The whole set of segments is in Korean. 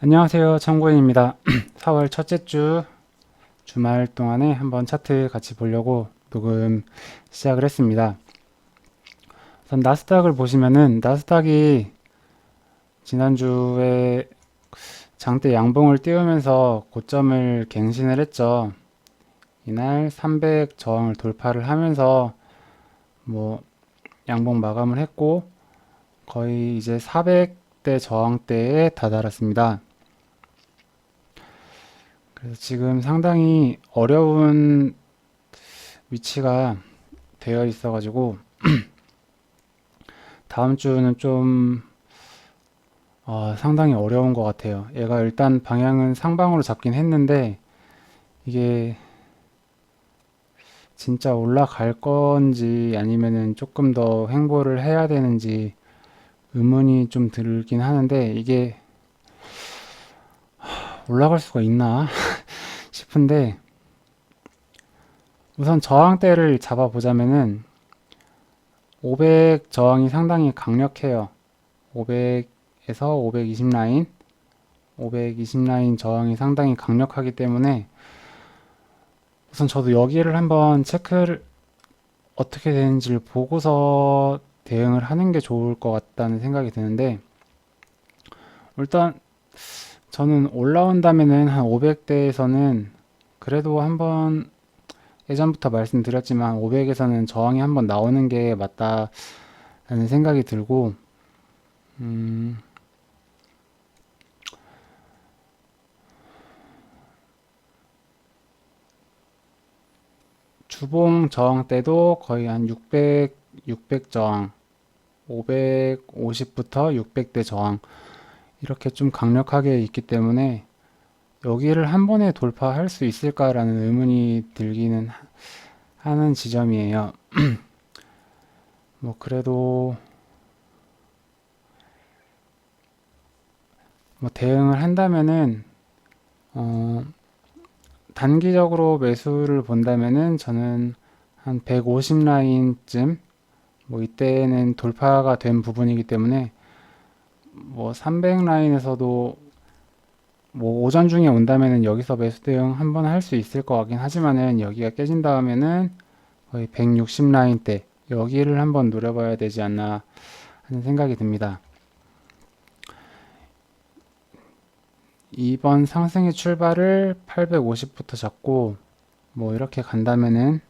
안녕하세요. 청구인입니다. 4월 첫째 주 주말 동안에 한번 차트 같이 보려고 녹음 시작을 했습니다. 우선 나스닥을 보시면은 나스닥이 지난주에 장대 양봉을 띄우면서 고점을 갱신을 했죠. 이날 300 저항을 돌파를 하면서 뭐 양봉 마감을 했고 거의 이제 400대 저항대에 다다랐습니다. 그래서 지금 상당히 어려운 위치가 되어 있어가지고 다음 주는 좀 상당히 어려운 것 같아요. 얘가 일단 방향은 상방으로 잡긴 했는데 이게 진짜 올라갈 건지 아니면은 조금 더 횡보를 해야 되는지 의문이 좀 들긴 하는데 이게 올라갈 수가 있나 싶은데 우선 저항대를 잡아보자면은 500 저항이 상당히 강력해요. 500에서 520 라인, 520 라인 저항이 상당히 강력하기 때문에 우선 저도 여기를 한번 체크를 어떻게 되는지를 보고서 대응을 하는 게 좋을 것 같다는 생각이 드는데 일단 저는 올라온다면은 한 500대에서는 그래도 한번 예전부터 말씀드렸지만 500에서는 저항이 한번 나오는 게 맞다는 생각이 들고 음, 주봉 저항 때도 거의 한 600 저항 550부터 600대 저항 이렇게 좀 강력하게 있기 때문에 여기를 한 번에 돌파할 수 있을까라는 의문이 들기는 하는 지점이에요. 뭐 그래도 뭐 대응을 한다면은 어, 단기적으로 매수를 본다면은 저는 한 150 라인쯤 뭐 이때는 돌파가 된 부분이기 때문에 뭐 300 라인에서도 뭐 오전 중에 온다면은 여기서 매수 대응 한번 할 수 있을 것 같긴 하지만은 여기가 깨진 다음에는 거의 160 라인대 여기를 한번 노려봐야 되지 않나 하는 생각이 듭니다. 이번 상승의 출발을 850부터 잡고 뭐 이렇게 간다면은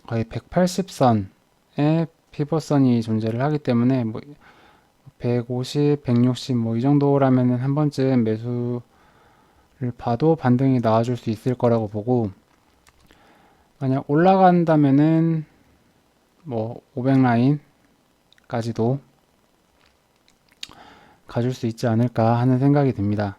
거의 180선에 피벗선이 존재를 하기 때문에 뭐 150, 160 뭐 이 정도라면은 한 번쯤 매수를 봐도 반등이 나와줄 수 있을 거라고 보고 만약 올라간다면은 뭐 500 라인까지도 가줄 수 있지 않을까 하는 생각이 듭니다.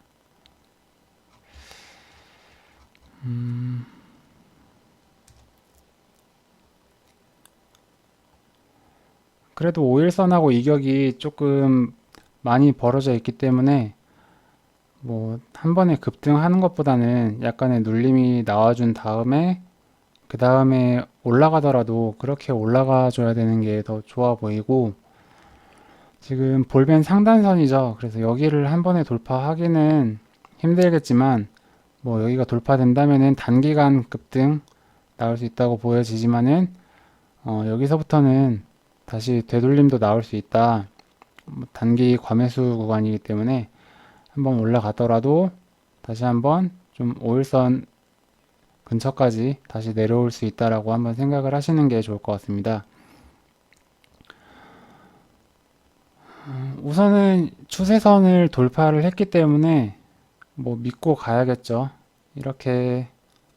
그래도 5일선하고 이격이 조금 많이 벌어져 있기 때문에 뭐 한 번에 급등하는 것보다는 약간의 눌림이 나와준 다음에 그 다음에 올라가더라도 그렇게 올라가 줘야 되는 게 더 좋아 보이고 지금 볼벤 상단선이죠. 그래서 여기를 한 번에 돌파하기는 힘들겠지만 뭐 여기가 돌파된다면은 단기간 급등 나올 수 있다고 보여지지만은 여기서부터는 다시 되돌림도 나올 수 있다. 뭐 단기 과매수 구간이기 때문에 한번 올라가더라도 다시 한번 좀 5일선 근처까지 다시 내려올 수 있다라고 한번 생각을 하시는 게 좋을 것 같습니다. 우선은 추세선을 돌파를 했기 때문에 뭐 믿고 가야겠죠. 이렇게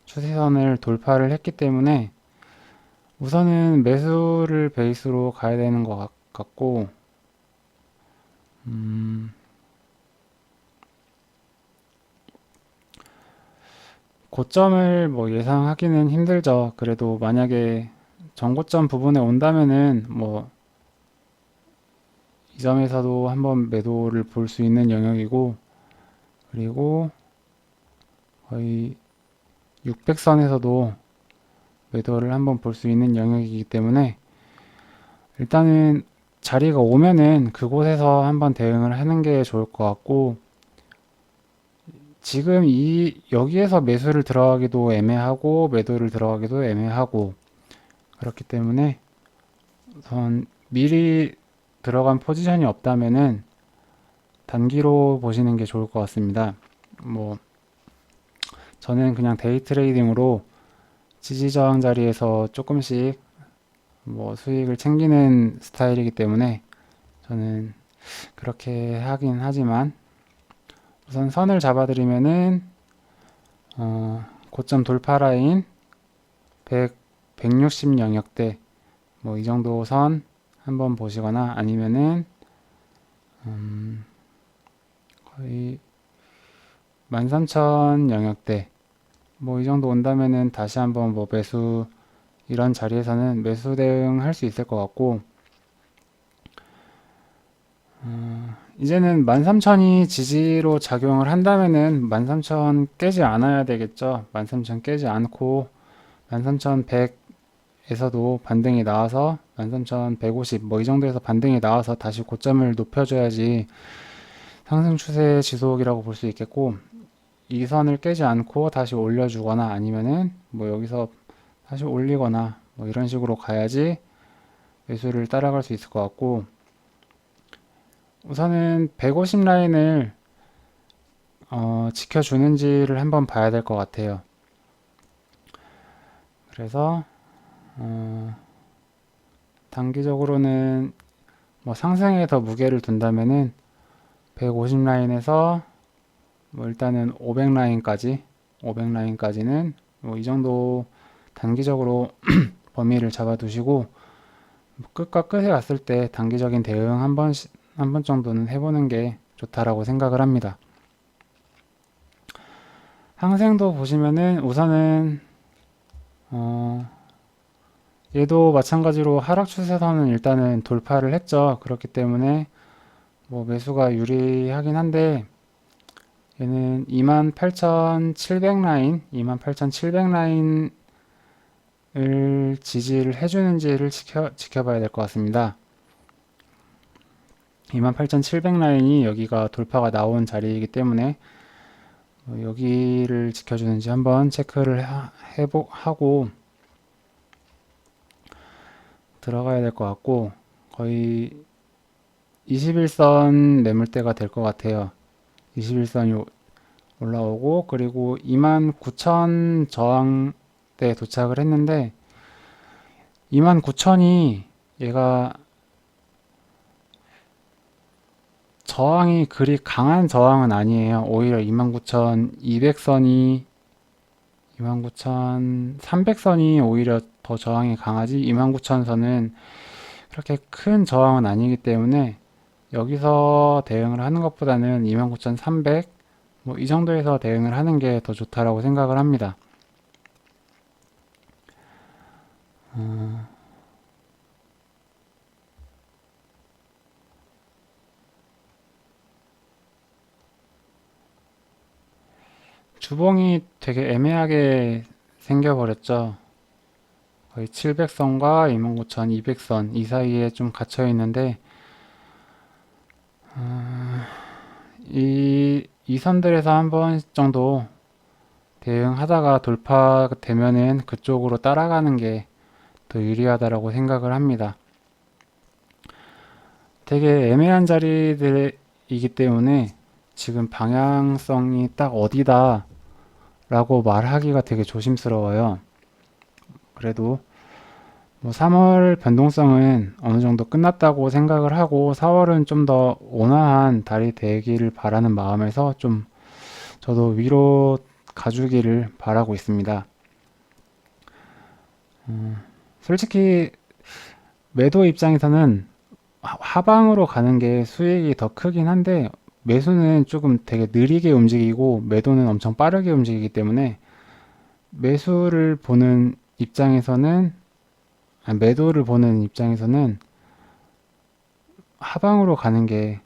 추세선을 돌파를 했기 때문에 우선은 매수를 베이스로 가야 되는 것 같고 음, 고점을 뭐 예상하기는 힘들죠. 그래도 만약에 전고점 부분에 온다면은 뭐 이 점에서도 한번 매도를 볼 수 있는 영역이고 그리고 거의 600선에서도 매도를 한번 볼 수 있는 영역이기 때문에 일단은 자리가 오면은 그곳에서 한번 대응을 하는 게 좋을 것 같고, 지금 여기에서 매수를 들어가기도 애매하고 매도를 들어가기도 애매하고 그렇기 때문에 우선 미리 들어간 포지션이 없다면은 단기로 보시는 게 좋을 것 같습니다. 뭐 저는 그냥 데이 트레이딩으로 지지저항 자리에서 조금씩 뭐 수익을 챙기는 스타일이기 때문에 저는 그렇게 하긴 하지만 우선 선을 잡아드리면은 고점 돌파 라인 100, 160 영역대 뭐 이 정도 선 한번 보시거나 아니면은 거의 13,000 영역대 뭐 이 정도 온다면은 다시 한번 뭐 매수 이런 자리에서는 매수 대응할 수 있을 것 같고 이제는 13,000이 지지로 작용을 한다면은 13,000 깨지 않아야 되겠죠. 13,000 깨지 않고 13,100에서도 반등이 나와서 13,150 뭐 이 정도에서 반등이 나와서 다시 고점을 높여줘야지 상승 추세 지속이라고 볼 수 있겠고 이 선을 깨지 않고 다시 올려주거나 아니면은 뭐 여기서 다시 올리거나 뭐 이런 식으로 가야지 매수를 따라갈 수 있을 것 같고 우선은 150 라인을 지켜주는지를 한번 봐야 될 것 같아요. 그래서 단기적으로는 뭐 상승에 더 무게를 둔다면은 150 라인에서 뭐 일단은 500 라인까지 500 라인까지는 뭐 이 정도 단기적으로 범위를 잡아두시고 끝과 끝에 갔을 때 단기적인 대응 한 번 정도는 해보는 게 좋다라고 생각을 합니다. 항생도 보시면은 우선은 얘도 마찬가지로 하락 추세선은 일단은 돌파를 했죠. 그렇기 때문에 뭐 매수가 유리하긴 한데 얘는 28,700 라인, 28,700 라인을 지지를 해주는지를 지켜봐야 될 것 같습니다. 28,700 라인이 여기가 돌파가 나온 자리이기 때문에 여기를 지켜주는지 한번 체크를 하고 들어가야 될 것 같고 거의 21선 매물대가 될 것 같아요. 21선이 올라오고 그리고 29,000 저항대에 도착을 했는데 29,000이 얘가 저항이 그리 강한 저항은 아니에요. 오히려 29,200선이 29,300선이 오히려 더 저항이 강하지 29,000선은 그렇게 큰 저항은 아니기 때문에 여기서 대응을 하는 것보다는 29,300 뭐 이 정도에서 대응을 하는 게 더 좋다라고 생각을 합니다. 주봉이 되게 애매하게 생겨버렸죠. 거의 700선과 29,200선 이 사이에 좀 갇혀 있는데 이 선들에서 한 번 정도 대응하다가 돌파되면은 그쪽으로 따라가는 게 더 유리하다라고 생각을 합니다. 되게 애매한 자리들이기 때문에 지금 방향성이 딱 어디다 라고 말하기가 되게 조심스러워요. 그래도 뭐 3월 변동성은 어느 정도 끝났다고 생각을 하고 4월은 좀 더 온화한 달이 되기를 바라는 마음에서 좀 저도 위로 가주기를 바라고 있습니다. 솔직히 매도 입장에서는 하방으로 가는 게 수익이 더 크긴 한데 매수는 조금 되게 느리게 움직이고 매도는 엄청 빠르게 움직이기 때문에 매수를 보는 입장에서는 매도를 보는 입장에서는 하방으로 가는 게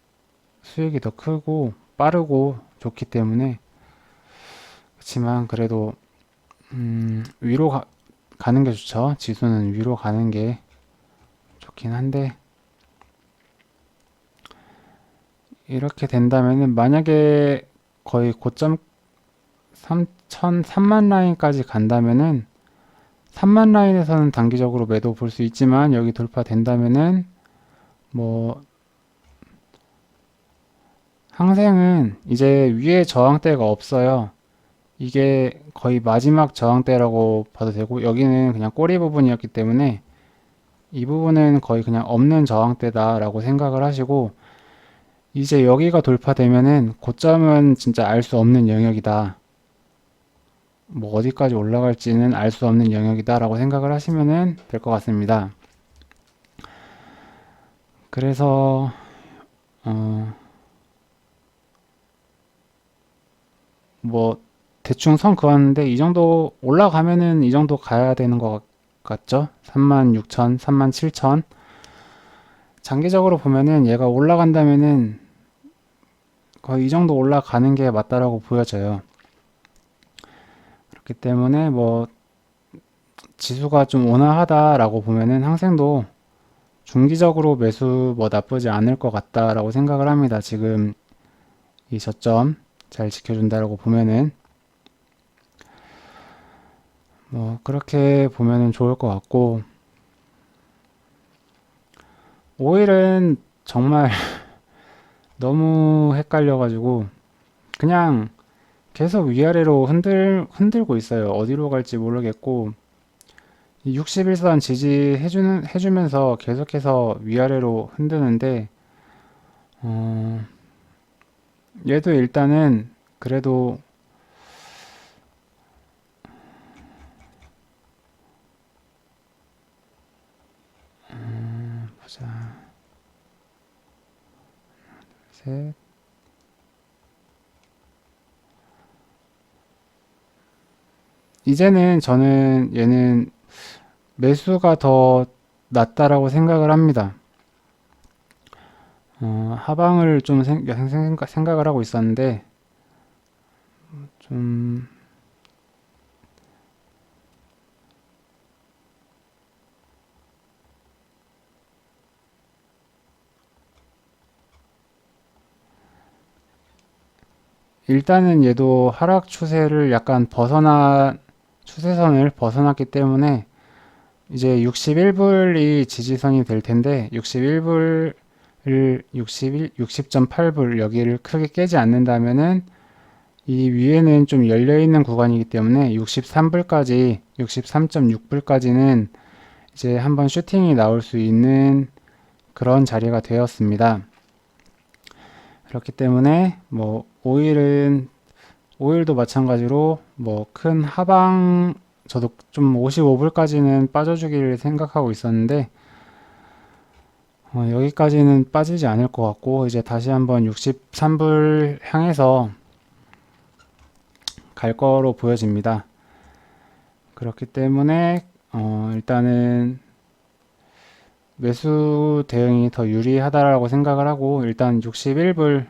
수익이 더 크고 빠르고 좋기 때문에 그렇지만 그래도 위로 가는 게 좋죠. 지수는 위로 가는 게 좋긴 한데 이렇게 된다면은 만약에 거의 고점 3만 라인까지 간다면은 3만 라인에서는 단기적으로 매도 볼 수 있지만 여기 돌파된다면은 뭐 항생은 이제 위에 저항대가 없어요. 이게 거의 마지막 저항대라고 봐도 되고 여기는 그냥 꼬리 부분이었기 때문에 이 부분은 거의 그냥 없는 저항대다라고 생각을 하시고 이제 여기가 돌파되면은 고점은 진짜 알 수 없는 영역이다. 뭐 어디까지 올라갈지는 알 수 없는 영역이다라고 생각을 하시면은 될 것 같습니다. 그래서 뭐 대충 선 그었는데 이 정도 올라가면은 이 정도 가야 되는 것 같죠? 36,000, 37,000. 장기적으로 보면은 얘가 올라간다면은 거의 이 정도 올라가는 게 맞다라고 보여져요. 그렇기 때문에 뭐 지수가 좀 온화하다라고 보면은 항생도 중기적으로 매수 뭐 나쁘지 않을 것 같다라고 생각을 합니다. 지금 이 저점 잘 지켜준다라고 보면은 뭐 그렇게 보면은 좋을 것 같고 오일은 정말 너무 헷갈려가지고 그냥 계속 위아래로 흔들고 있어요. 어디로 갈지 모르겠고 61선 해주면서 계속해서 위아래로 흔드는데 얘도 일단은 그래도 보자. 셋. 이제는 저는 얘는 매수가 더 낫다라고 생각을 합니다. 하방을 좀 생각을 하고 있었는데 좀 일단은 얘도 하락 추세를 약간 추세선을 벗어났기 때문에 이제 61불이 지지선이 될 텐데 61불을 60.8불 여기를 크게 깨지 않는다면은 이 위에는 좀 열려 있는 구간이기 때문에 63불까지 63.6불까지는 이제 한번 슈팅이 나올 수 있는 그런 자리가 되었습니다. 그렇기 때문에 뭐 오일도 마찬가지로 뭐 큰 하방 저도 좀 55불까지는 빠져주기를 생각하고 있었는데 여기까지는 빠지지 않을 것 같고 이제 다시 한번 63불 향해서 갈 거로 보여집니다. 그렇기 때문에 일단은 매수 대응이 더 유리하다라고 생각을 하고 일단 61불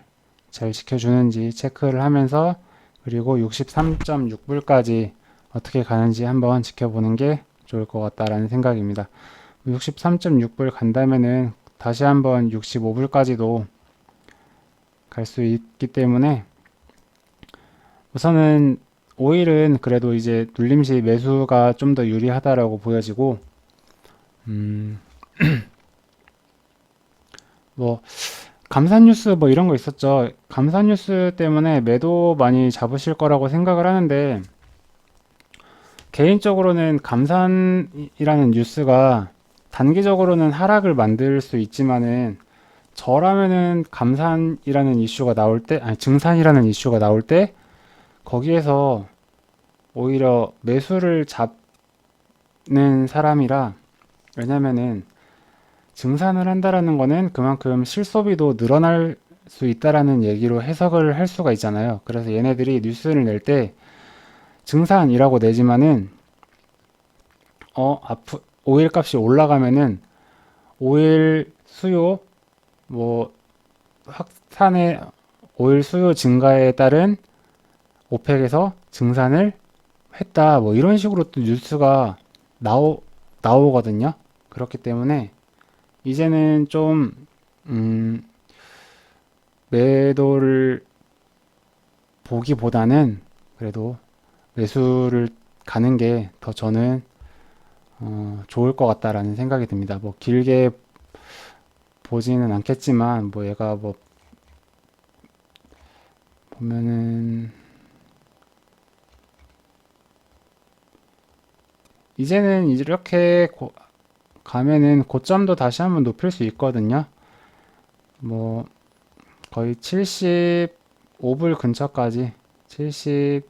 잘 지켜주는지 체크를 하면서 그리고 63.6불까지 어떻게 가는지 한번 지켜보는 게 좋을 것 같다라는 생각입니다. 63.6불 간다면은 다시 한번 65불까지도 갈 수 있기 때문에 우선은 오일은 그래도 이제 눌림시 매수가 좀 더 유리하다라고 보여지고 뭐 감사뉴스 뭐 이런 거 있었죠. 감사뉴스 때문에 매도 많이 잡으실 거라고 생각을 하는데 개인적으로는 감산이라는 뉴스가 단기적으로는 하락을 만들 수 있지만은 저라면은 감산이라는 이슈가 나올 때, 아니 증산이라는 이슈가 나올 때 거기에서 오히려 매수를 잡는 사람이라 왜냐면은 증산을 한다라는 거는 그만큼 실소비도 늘어날 수 있다라는 얘기로 해석을 할 수가 있잖아요. 그래서 얘네들이 뉴스를 낼 때 증산이라고 내지만은 오일 값이 올라가면은 오일 수요 뭐 확산의 오일 수요 증가에 따른 오펙에서 증산을 했다 뭐 이런 식으로 또 뉴스가 나오거든요. 그렇기 때문에 이제는 좀 매도를 보기보다는 그래도 매수를 가는 게 더 저는 좋을 것 같다라는 생각이 듭니다. 뭐 길게 보지는 않겠지만 뭐 얘가 뭐 보면은 이제는 이렇게 가면은 고점도 다시 한번 높일 수 있거든요. 뭐 거의 75불 근처까지 74불,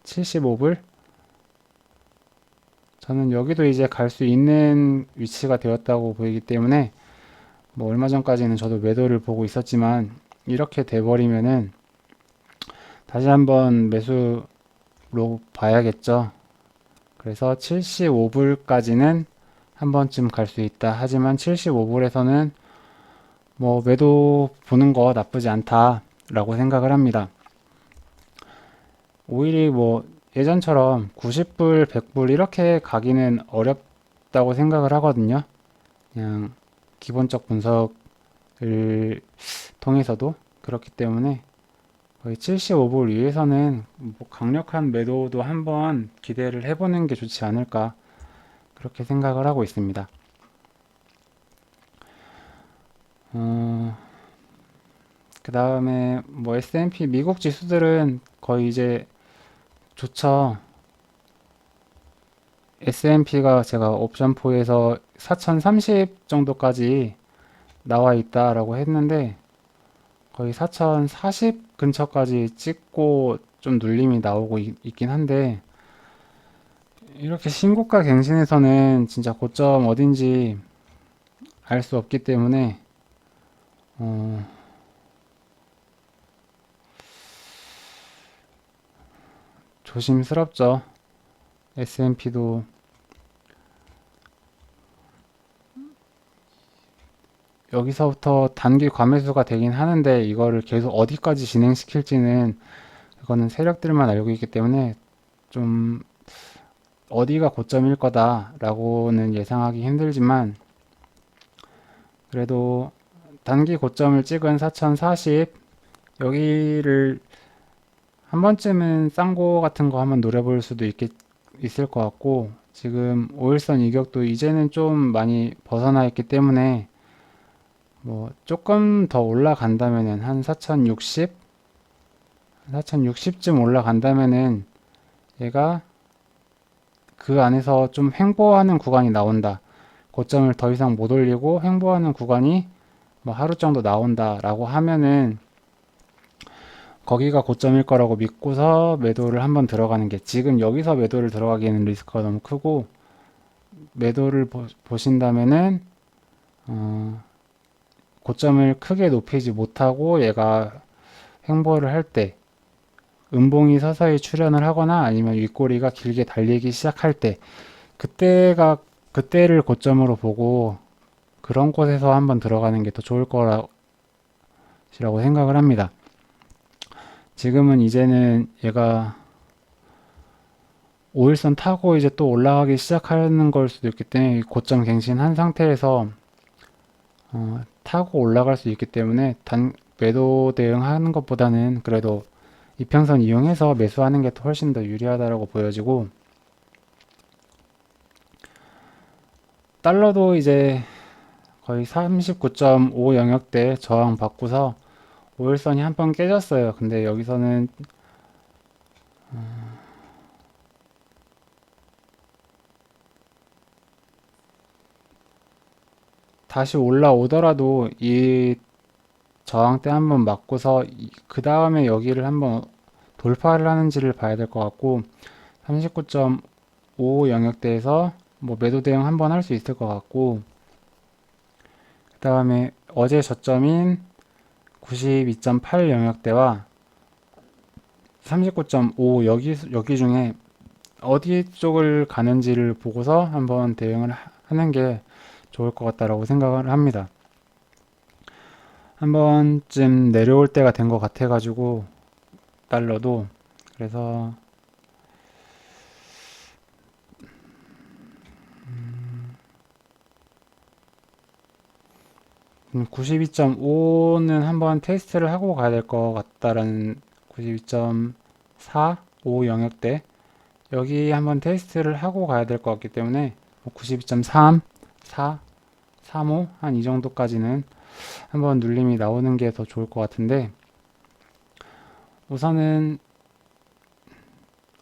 75불 저는 여기도 이제 갈 수 있는 위치가 되었다고 보이기 때문에 뭐 얼마 전까지는 저도 매도를 보고 있었지만 이렇게 돼버리면은 다시 한번 매수로 봐야겠죠. 그래서 75불까지는 한 번쯤 갈 수 있다. 하지만 75불에서는 뭐 매도 보는 거 나쁘지 않다라고 생각을 합니다. 오일이 뭐 예전처럼 90불, 100불 이렇게 가기는 어렵다고 생각을 하거든요. 그냥 기본적 분석을 통해서도 그렇기 때문에 거의 75불 위에서는 뭐 강력한 매도도 한번 기대를 해보는 게 좋지 않을까 그렇게 생각을 하고 있습니다. 그 다음에 뭐 S&P 미국 지수들은 거의 이제 좋죠. S&P가 제가 옵션포에서 4030 정도까지 나와 있다라고 했는데 거의 4040 근처까지 찍고 좀 눌림이 나오고 있긴 한데 이렇게 신고가 갱신에서는 진짜 고점 어딘지 알 수 없기 때문에 어, 조심스럽죠. S&P도 여기서부터 단기 과매수가 되긴 하는데 이거를 계속 어디까지 진행시킬지는 그거는 세력들만 알고 있기 때문에 좀 어디가 고점일 거다라고는 예상하기 힘들지만 그래도 단기 고점을 찍은 4040 여기를 한 번쯤은 쌍고 같은 거 한번 노려볼 수도 있을 것 같고 지금 5일선 이격도 이제는 좀 많이 벗어나 있기 때문에 뭐 조금 더 올라간다면은 한 4060, 4060쯤 올라간다면은 얘가 그 안에서 좀 횡보하는 구간이 나온다. 고점을 더 이상 못 올리고 횡보하는 구간이 뭐 하루 정도 나온다라고 하면은 거기가 고점일 거라고 믿고서 매도를 한번 들어가는 게 지금 여기서 매도를 들어가기에는 리스크가 너무 크고 매도를 보신다면은 고점을 크게 높이지 못하고 얘가 횡보를 할 때 음봉이 서서히 출현을 하거나 아니면 윗꼬리가 길게 달리기 시작할 때 그때를 고점으로 보고 그런 곳에서 한번 들어가는 게 더 좋을 거라고 생각을 합니다. 지금은 이제는 얘가 5일선 타고 이제 또 올라가기 시작하는 걸 수도 있기 때문에 고점 갱신한 상태에서 타고 올라갈 수 있기 때문에 매도 대응하는 것보다는 그래도 이평선 이용해서 매수하는 게 훨씬 더 유리하다고 보여지고 달러도 이제 거의 39.5 영역대 저항 받고서 5일선이 한 번 깨졌어요. 근데 여기서는 다시 올라오더라도 이 저항대 한번 맞고서 그 다음에 여기를 한번 돌파를 하는지를 봐야 될 것 같고 39.5 영역대에서 뭐 매도 대응 한번 할 수 있을 것 같고 그 다음에 어제 저점인 92.8 영역대와 39.5 여기 중에 어디 쪽을 가는지를 보고서 한번 대응을 하는 게 좋을 것 같다라고 생각을 합니다. 한 번쯤 내려올 때가 된 것 같아가지고 달러도 그래서 92.5는 한번 테스트를 하고 가야 될 것 같다라는 92.4, 5 영역대 여기 한번 테스트를 하고 가야 될 것 같기 때문에 92.3, 4, 3호 한 이 정도까지는 한번 눌림이 나오는 게 더 좋을 것 같은데 우선은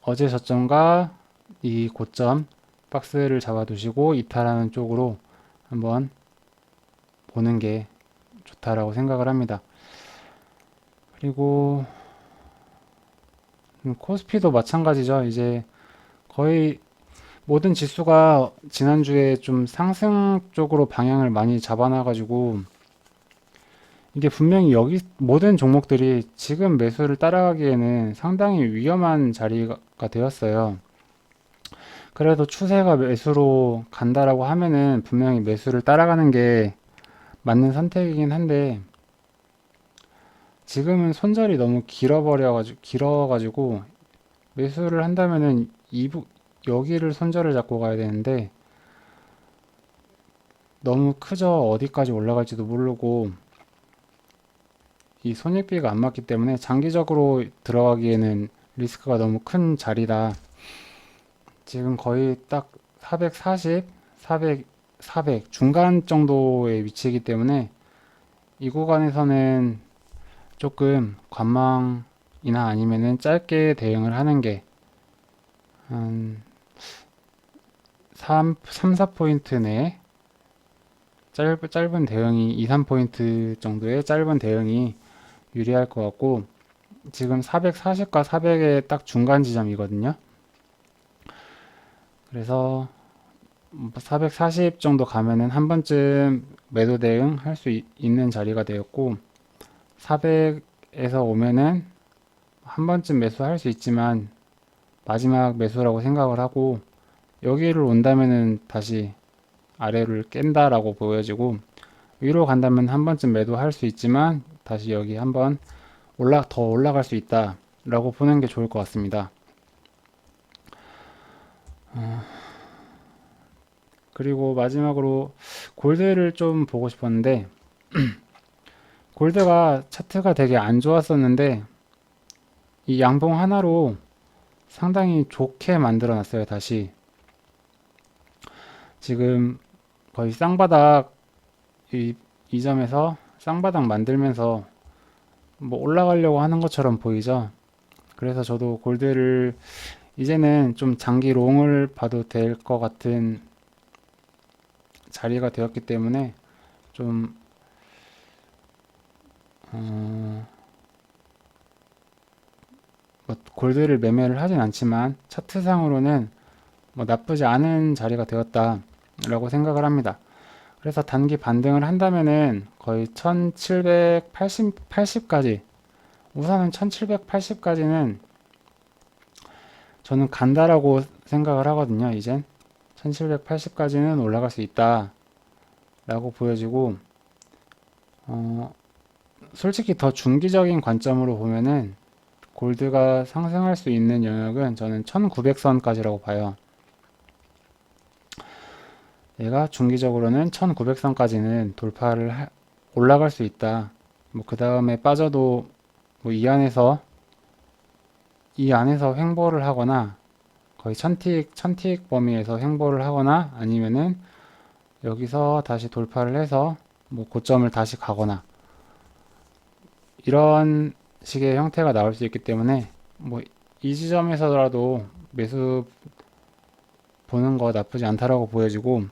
어제 저점과 이 고점 박스를 잡아 두시고 이탈하는 쪽으로 한번 보는 게 좋다라고 생각을 합니다. 그리고 코스피도 마찬가지죠. 이제 거의 모든 지수가 지난주에 좀 상승 쪽으로 방향을 많이 잡아놔가지고 이게 분명히 여기 모든 종목들이 지금 매수를 따라가기에는 상당히 위험한 자리가 되었어요. 그래도 추세가 매수로 간다라고 하면은 분명히 매수를 따라가는 게 맞는 선택이긴 한데 지금은 손절이 너무 길어가지고 매수를 한다면은 여기를 손절을 잡고 가야 되는데 너무 크죠. 어디까지 올라갈지도 모르고 이 손익비가 안 맞기 때문에 장기적으로 들어가기에는 리스크가 너무 큰 자리다. 지금 거의 딱 440, 400 중간 정도에 위치이기 때문에 이 구간에서는 조금 관망이나 아니면은 짧게 대응을 하는 게 한 3, 4포인트 내에 짧은 대응이 2, 3포인트 정도의 짧은 대응이 유리할 것 같고 지금 440과 400의 딱 중간 지점이거든요. 그래서 440 정도 가면은 한 번쯤 매도 대응 할 수 있는 자리가 되었고 400에서 오면은 한 번쯤 매수할 수 있지만 마지막 매수라고 생각을 하고 여기를 온다면은 다시 아래를 깬다라고 보여지고 위로 간다면 한 번쯤 매도할 수 있지만 다시 여기 한번 더 올라갈 수 있다라고 보는 게 좋을 것 같습니다. 그리고 마지막으로 골드를 좀 보고 싶었는데 골드가 차트가 되게 안 좋았었는데 이 양봉 하나로 상당히 좋게 만들어 놨어요. 다시 지금 거의 쌍바닥 이 점에서 쌍바닥 만들면서 뭐 올라가려고 하는 것처럼 보이죠. 그래서 저도 골드를 이제는 좀 장기 롱을 봐도 될 것 같은 자리가 되었기 때문에 좀 뭐 골드를 매매를 하진 않지만 차트상으로는 뭐 나쁘지 않은 자리가 되었다라고 생각을 합니다. 그래서 단기 반등을 한다면은 거의 1780까지 우선은 1780까지는 저는 간다라고 생각을 하거든요. 이젠 1780까지는 올라갈 수 있다라고 보여지고 솔직히 더 중기적인 관점으로 보면은 골드가 상승할 수 있는 영역은 저는 1900선까지라고 봐요. 얘가 중기적으로는 1900선까지는 올라갈 수 있다. 뭐 그 다음에 빠져도 뭐 이 안에서 횡보를 하거나 거의 천틱 범위에서 횡보를 하거나 아니면은 여기서 다시 돌파를 해서 뭐 고점을 다시 가거나 이런 식의 형태가 나올 수 있기 때문에 뭐 이 지점에서라도 매수 보는 거 나쁘지 않다라고 보여지고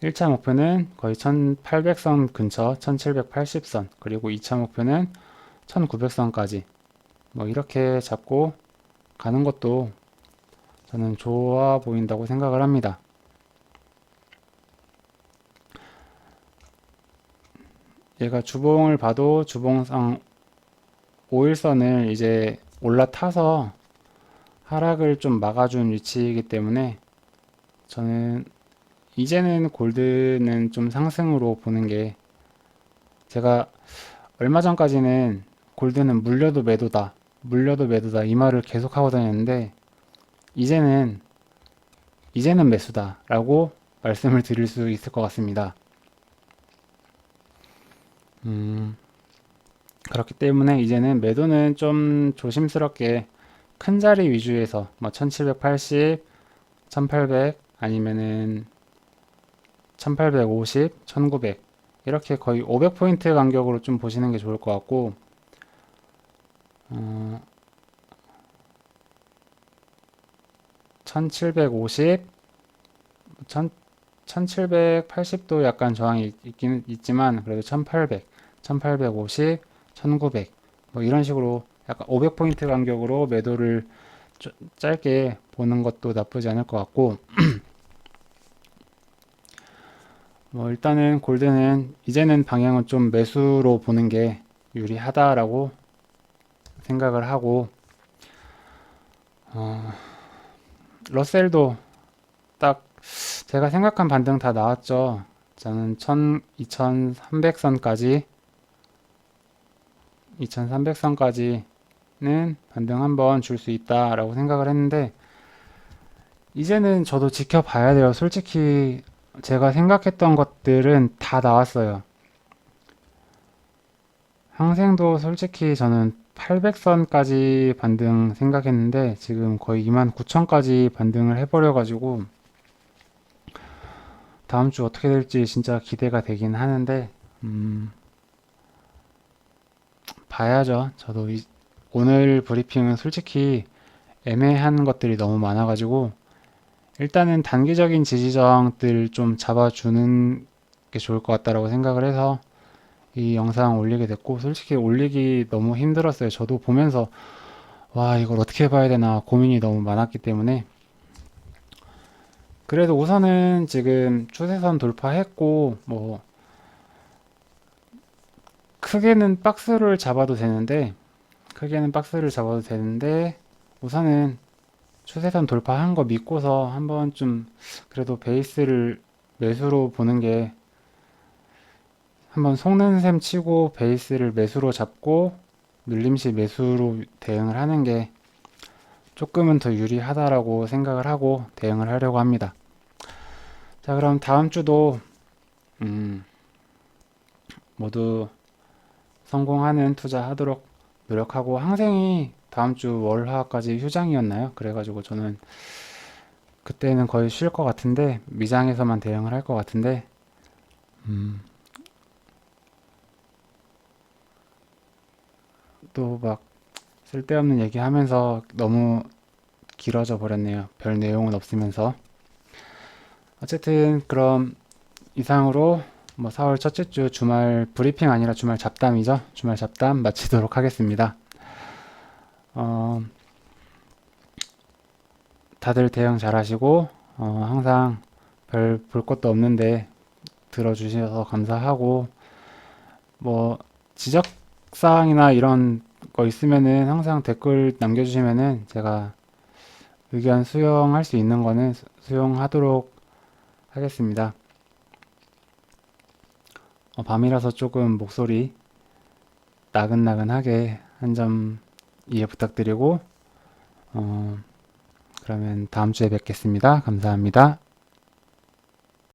1차 목표는 거의 1800선 근처 1780선 그리고 2차 목표는 1900선까지 뭐 이렇게 잡고 가는 것도 저는 좋아 보인다고 생각을 합니다. 얘가 주봉을 봐도 주봉상 5일선을 이제 올라타서 하락을 좀 막아준 위치이기 때문에 저는 이제는 골드는 좀 상승으로 보는 게 제가 얼마 전까지는 골드는 물려도 매도다 이 말을 계속 하고 다녔는데 이제는 매수다 라고 말씀을 드릴 수 있을 것 같습니다. 음, 그렇기 때문에 이제는 매도는 좀 조심스럽게 큰 자리 위주에서 뭐 1780, 1800 아니면은 1850, 1900 이렇게 거의 500포인트 간격으로 좀 보시는 게 좋을 것 같고 1750, 1780도 약간 저항이 있긴 있지만 그래도 1800, 1850, 1900 뭐 이런 식으로 약간 500포인트 간격으로 매도를 짧게 보는 것도 나쁘지 않을 것 같고 뭐 일단은 골드는 이제는 방향은 좀 매수로 보는 게 유리하다라고 생각을 하고 러셀도 딱 제가 생각한 반등 다 나왔죠. 저는 2300선까지 2300선까지는 반등 한번 줄 수 있다라고 생각을 했는데 이제는 저도 지켜봐야 돼요. 솔직히 제가 생각했던 것들은 다 나왔어요. 항생도 솔직히 저는 800선까지 반등 생각했는데 지금 거의 29,000까지 반등을 해버려가지고 다음 주 어떻게 될지 진짜 기대가 되긴 하는데 봐야죠. 저도 오늘 브리핑은 솔직히 애매한 것들이 너무 많아가지고 일단은 단기적인 지지저항들 좀 잡아주는 게 좋을 것 같다라고 생각을 해서 이 영상 올리게 됐고 솔직히 올리기 너무 힘들었어요. 저도 보면서 와 이걸 어떻게 봐야 되나 고민이 너무 많았기 때문에 그래도 우선은 지금 추세선 돌파했고 뭐 크게는 박스를 잡아도 되는데 우선은 추세선 돌파한 거 믿고서 한번 좀 그래도 베이스를 매수로 보는 게 한번 속는 셈 치고 베이스를 매수로 잡고 눌림시 매수로 대응을 하는 게 조금은 더 유리하다라고 생각을 하고 대응을 하려고 합니다. 자, 그럼 다음 주도 음, 모두 성공하는 투자 하도록 노력하고 항생이 다음 주 월화까지 휴장이었나요? 그래가지고 저는 그때는 거의 쉴 것 같은데 미장에서만 대응을 할 것 같은데 또 막 쓸데없는 얘기하면서 너무 길어져 버렸네요. 별 내용은 없으면서 어쨌든 그럼 이상으로 뭐 4월 첫째 주 주말 브리핑 아니라 주말 잡담이죠. 주말 잡담 마치도록 하겠습니다. 어, 다들 대응 잘 하시고 항상 별 볼 것도 없는데 들어주셔서 감사하고 뭐 지적사항이나 이런 거 있으면은 항상 댓글 남겨주시면은 제가 의견 수용할 수 있는 거는 수용하도록 하겠습니다. 밤이라서 조금 목소리 나긋나긋하게 한 점 이해 부탁드리고 그러면 다음 주에 뵙겠습니다. 감사합니다.